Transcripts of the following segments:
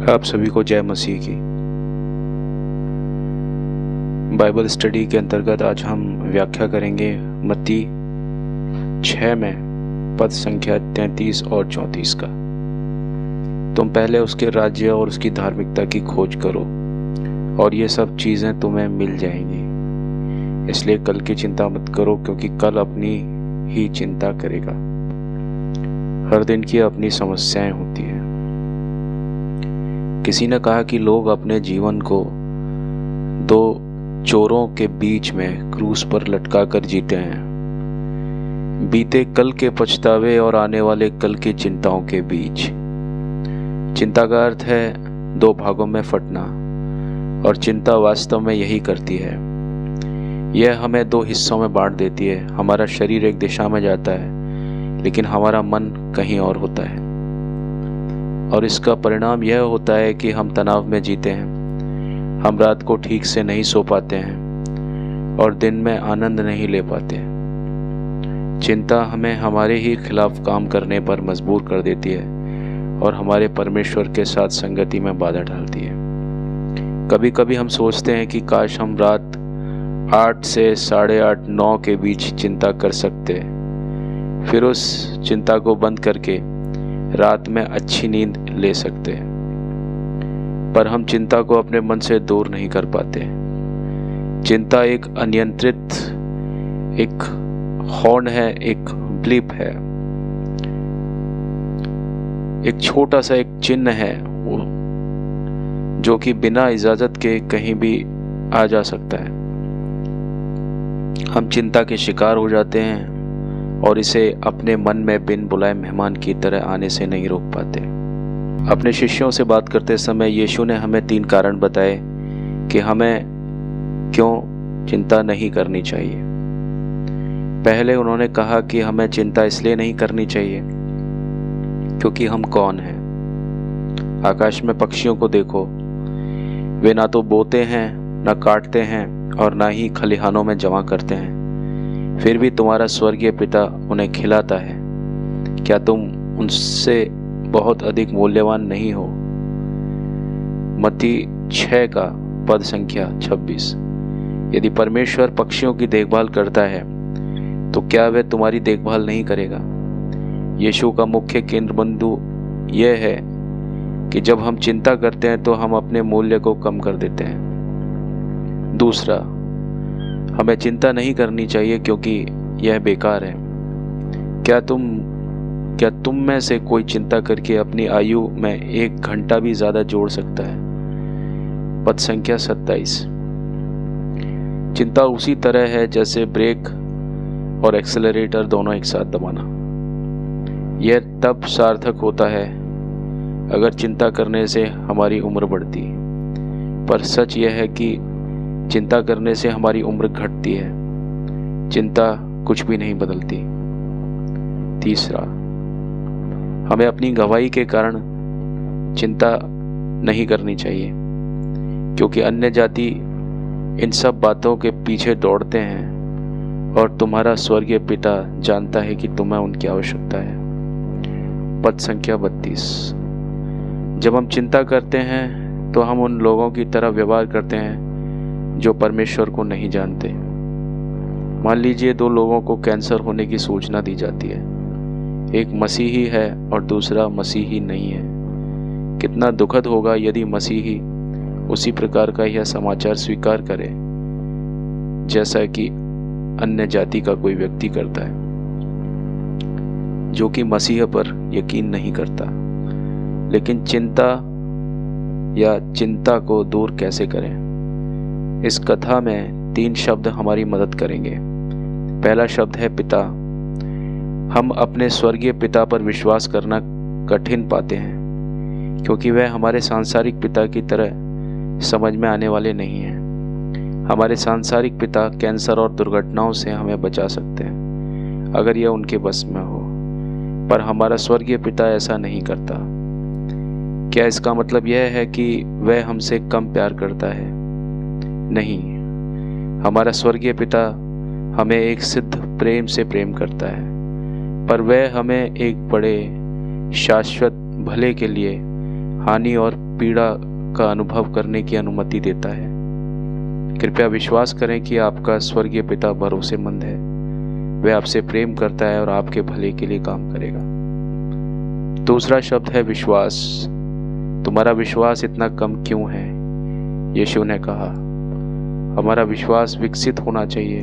आप सभी को जय मसीह की। बाइबल स्टडी के अंतर्गत आज हम व्याख्या करेंगे मत्ती 6 में पद संख्या 33 और 34 का। तुम पहले उसके राज्य और उसकी धार्मिकता की खोज करो और ये सब चीज़ें तुम्हें मिल जाएंगी। इसलिए कल की चिंता मत करो, क्योंकि कल अपनी ही चिंता करेगा। हर दिन की अपनी समस्याएं होती हैं। किसी ने कहा कि लोग अपने जीवन को दो चोरों के बीच में क्रूस पर लटका कर जीते हैं, बीते कल के पछतावे और आने वाले कल की चिंताओं के बीच। चिंता का अर्थ है दो भागों में फटना, और चिंता वास्तव में यही करती है। यह हमें दो हिस्सों में बांट देती है। हमारा शरीर एक दिशा में जाता है, लेकिन हमारा मन कहीं और होता है, और इसका परिणाम यह होता है कि हम तनाव में जीते हैं। हम रात को ठीक से नहीं सो पाते हैं और दिन में आनंद नहीं ले पाते। चिंता हमें हमारे ही खिलाफ काम करने पर मजबूर कर देती है और हमारे परमेश्वर के साथ संगति में बाधा डालती है। कभी कभी हम सोचते हैं कि काश हम रात 8 से 8:30 9 के बीच चिंता कर सकते, फिर उस चिंता को बंद करके रात में अच्छी नींद ले सकते हैं। पर हम चिंता को अपने मन से दूर नहीं कर पाते। चिंता एक अनियंत्रित एक हॉर्न है, एक ब्लिप है, एक छोटा सा एक चिन्ह है जो कि बिना इजाजत के कहीं भी आ जा सकता है। हम चिंता के शिकार हो जाते हैं और इसे अपने मन में बिन बुलाए मेहमान की तरह आने से नहीं रोक पाते। अपने शिष्यों से बात करते समय यीशु ने हमें 3 कारण बताए कि हमें क्यों चिंता नहीं करनी चाहिए। पहले उन्होंने कहा कि हमें चिंता इसलिए नहीं करनी चाहिए क्योंकि हम कौन हैं। आकाश में पक्षियों को देखो, वे ना तो बोते हैं, ना काटते हैं और ना ही खलिहानों में जमा करते हैं, फिर भी तुम्हारा स्वर्गीय पिता उन्हें खिलाता है। क्या तुम उनसे बहुत अधिक मूल्यवान नहीं हो? मत्ती 6 का पद संख्या 26। यदि परमेश्वर पक्षियों की देखभाल करता है तो क्या वह तुम्हारी देखभाल नहीं करेगा? यीशु का मुख्य केंद्र बिंदु यह है कि जब हम चिंता करते हैं तो हम अपने मूल्य को कम कर देते हैं। दूसरा, हमें चिंता नहीं करनी चाहिए क्योंकि यह बेकार है। क्या तुम में से कोई चिंता करके अपनी आयु में 1 घंटा भी ज्यादा जोड़ सकता है? पद संख्या 27। चिंता उसी तरह है जैसे ब्रेक और एक्सेलरेटर दोनों एक साथ दबाना। यह तब सार्थक होता है अगर चिंता करने से हमारी उम्र बढ़ती, पर सच यह है कि चिंता करने से हमारी उम्र घटती है। चिंता कुछ भी नहीं बदलती। तीसरा, हमें अपनी गवाही के कारण चिंता नहीं करनी चाहिए, क्योंकि अन्य जाति इन सब बातों के पीछे दौड़ते हैं और तुम्हारा स्वर्गीय पिता जानता है कि तुम्हें उनकी आवश्यकता है। पद संख्या 32। जब हम चिंता करते हैं तो हम उन लोगों की तरह व्यवहार करते हैं जो परमेश्वर को नहीं जानते। मान लीजिए 2 लोगों को कैंसर होने की सूचना दी जाती है। एक मसीही है और दूसरा मसीही नहीं है। कितना दुखद होगा यदि मसीही उसी प्रकार का यह समाचार स्वीकार करे जैसा कि अन्य जाति का कोई व्यक्ति करता है, जो कि मसीह पर यकीन नहीं करता। लेकिन चिंता को दूर कैसे करें? इस कथा में 3 शब्द हमारी मदद करेंगे। पहला शब्द है पिता। हम अपने स्वर्गीय पिता पर विश्वास करना कठिन पाते हैं क्योंकि वह हमारे सांसारिक पिता की तरह समझ में आने वाले नहीं हैं। हमारे सांसारिक पिता कैंसर और दुर्घटनाओं से हमें बचा सकते हैं अगर यह उनके बस में हो, पर हमारा स्वर्गीय पिता ऐसा नहीं करता। क्या इसका मतलब यह है कि वह हमसे कम प्यार करता है? नहीं, हमारा स्वर्गीय पिता हमें एक सिद्ध प्रेम से प्रेम करता है, पर वह हमें एक बड़े शाश्वत भले के लिए हानि और पीड़ा का अनुभव करने की अनुमति देता है। कृपया विश्वास करें कि आपका स्वर्गीय पिता भरोसेमंद है। वह आपसे प्रेम करता है और आपके भले के लिए काम करेगा। दूसरा शब्द है विश्वास। तुम्हारा विश्वास इतना कम क्यों है? यीशु ने कहा, हमारा विश्वास विकसित होना चाहिए।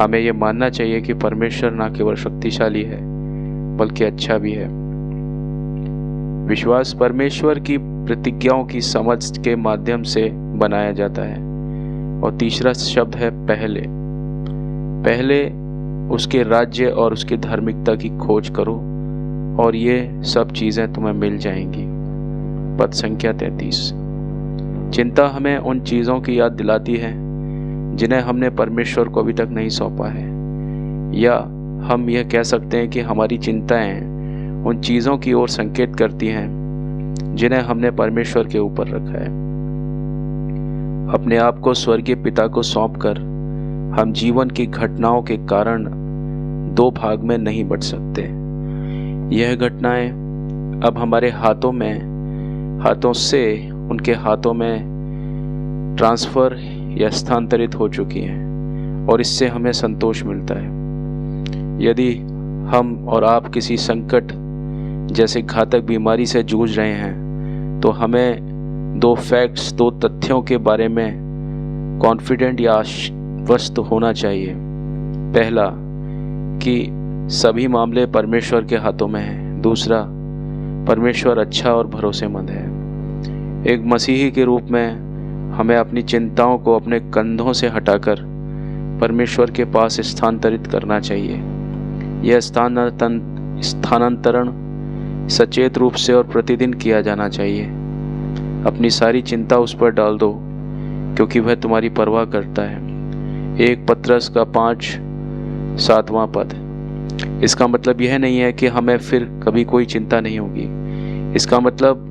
हमें यह मानना चाहिए कि परमेश्वर न केवल शक्तिशाली है बल्कि अच्छा भी है। विश्वास परमेश्वर की प्रतिज्ञाओं की समझ के माध्यम से बनाया जाता है। और तीसरा शब्द है पहले। पहले उसके राज्य और उसकी धार्मिकता की खोज करो और ये सब चीज़ें तुम्हें मिल जाएंगी। पद संख्या 33। चिंता हमें उन चीज़ों की याद दिलाती है जिन्हें हमने परमेश्वर को अभी तक नहीं सौंपा है, या हम यह कह सकते हैं कि हमारी चिंताएं उन चीज़ों की ओर संकेत करती हैं जिन्हें हमने परमेश्वर के ऊपर रखा है। अपने आप को स्वर्गीय पिता को सौंपकर हम जीवन की घटनाओं के कारण दो भाग में नहीं बंट सकते। यह घटनाएं अब हमारे हाथों से उनके हाथों में ट्रांसफर या स्थानांतरित हो चुकी हैं और इससे हमें संतोष मिलता है। यदि हम और आप किसी संकट जैसे घातक बीमारी से जूझ रहे हैं तो हमें दो तथ्यों के बारे में कॉन्फिडेंट या आश्वस्त होना चाहिए। पहला, कि सभी मामले परमेश्वर के हाथों में हैं। दूसरा, परमेश्वर अच्छा और भरोसेमंद है। एक मसीही के रूप में हमें अपनी चिंताओं को अपने कंधों से हटाकर परमेश्वर के पास स्थानांतरित करना चाहिए। यह स्थानांतरण सचेत रूप से और प्रतिदिन किया जाना चाहिए। अपनी सारी चिंता उस पर डाल दो क्योंकि वह तुम्हारी परवाह करता है। 1 पत्रस का 5:7 पद। इसका मतलब यह नहीं है कि हमें फिर कभी कोई चिंता नहीं होगी। इसका मतलब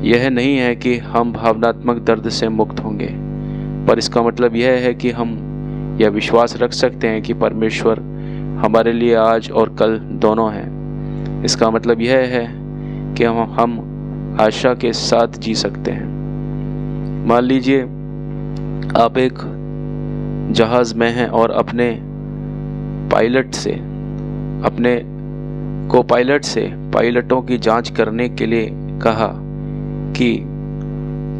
यह नहीं है कि हम भावनात्मक दर्द से मुक्त होंगे, पर इसका मतलब यह है कि हम यह विश्वास रख सकते हैं कि परमेश्वर हमारे लिए आज और कल दोनों हैं। इसका मतलब यह है कि हम आशा के साथ जी सकते हैं। मान लीजिए आप एक जहाज में हैं और अपने को-पायलट से पायलटों की जांच करने के लिए कहा कि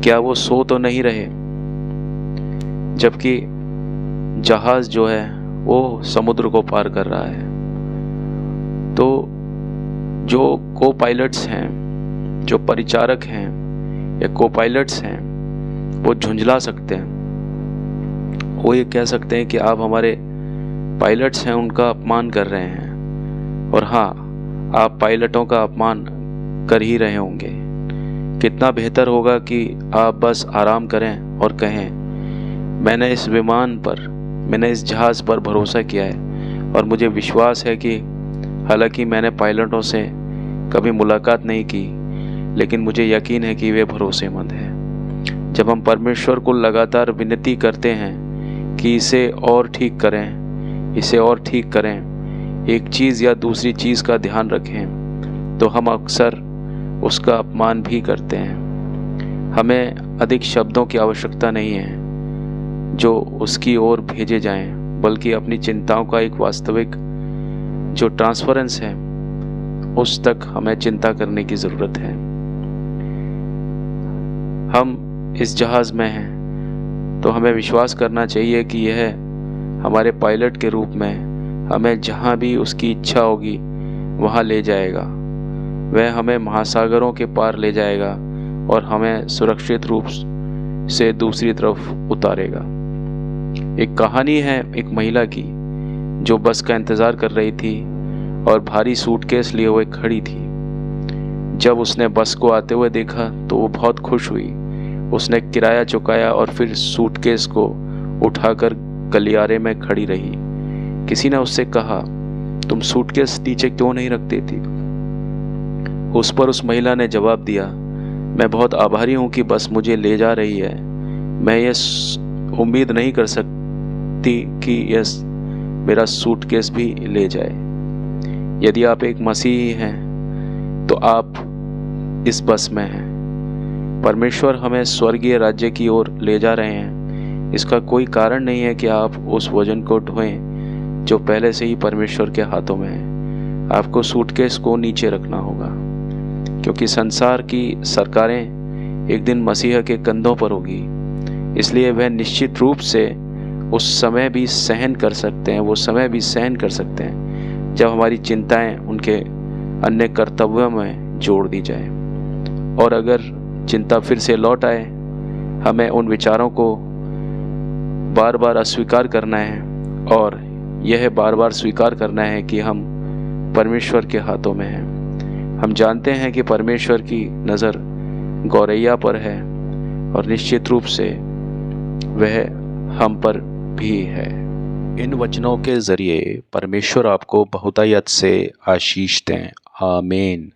क्या वो सो तो नहीं रहे, जबकि जहाज जो है वो समुद्र को पार कर रहा है। तो जो को-पायलट्स हैं, जो परिचारक हैं या को-पायलट्स हैं, वो झुंझला सकते हैं। वो ये कह सकते हैं कि आप हमारे पायलट्स हैं, उनका अपमान कर रहे हैं। और हाँ, आप पायलटों का अपमान कर ही रहे होंगे। कितना बेहतर होगा कि आप बस आराम करें और कहें, मैंने इस जहाज़ पर भरोसा किया है और मुझे विश्वास है कि हालांकि मैंने पायलटों से कभी मुलाकात नहीं की, लेकिन मुझे यकीन है कि वे भरोसेमंद हैं। जब हम परमेश्वर को लगातार विनती करते हैं कि इसे और ठीक करें, एक चीज़ या दूसरी चीज़ का ध्यान रखें, तो हम अक्सर उसका अपमान भी करते हैं। हमें अधिक शब्दों की आवश्यकता नहीं है जो उसकी ओर भेजे जाएं, बल्कि अपनी चिंताओं का एक वास्तविक जो ट्रांसफरेंस है उस तक हमें चिंता करने की ज़रूरत है। हम इस जहाज़ में हैं तो हमें विश्वास करना चाहिए कि यह हमारे पायलट के रूप में हमें जहाँ भी उसकी इच्छा होगी वहाँ ले जाएगा। वह हमें महासागरों के पार ले जाएगा और हमें सुरक्षित रूप से दूसरी तरफ उतारेगा। एक कहानी है एक महिला की जो बस का इंतज़ार कर रही थी और भारी सूटकेस लिए हुए खड़ी थी। जब उसने बस को आते हुए देखा तो वो बहुत खुश हुई। उसने किराया चुकाया और फिर सूटकेस को उठाकर गलियारे में खड़ी रही। किसी ने उससे कहा, तुम सूटकेस नीचे क्यों नहीं रख देती? उस पर उस महिला ने जवाब दिया, मैं बहुत आभारी हूँ कि बस मुझे ले जा रही है। मैं ये उम्मीद नहीं कर सकती कि यह मेरा सूटकेस भी ले जाए। यदि आप एक मसीही हैं तो आप इस बस में हैं परमेश्वर हमें स्वर्गीय राज्य की ओर ले जा रहे हैं, इसका कोई कारण नहीं है कि आप उस वजन को ढोएं जो पहले से ही परमेश्वर के हाथों में है। आपको सूटकेस को नीचे रखना होगा, क्योंकि संसार की सरकारें एक दिन मसीह के कंधों पर होगी। इसलिए वह निश्चित रूप से उस समय भी सहन कर सकते हैं, वो समय भी सहन कर सकते हैं जब हमारी चिंताएं उनके अन्य कर्तव्यों में जोड़ दी जाए। और अगर चिंता फिर से लौट आए, हमें उन विचारों को बार बार अस्वीकार करना है और यह बार बार स्वीकार करना है कि हम परमेश्वर के हाथों में हैं। हम जानते हैं कि परमेश्वर की नज़र गौरैया पर है और निश्चित रूप से वह हम पर भी है। इन वचनों के जरिए परमेश्वर आपको बहुतायत से आशीष दें। आमीन।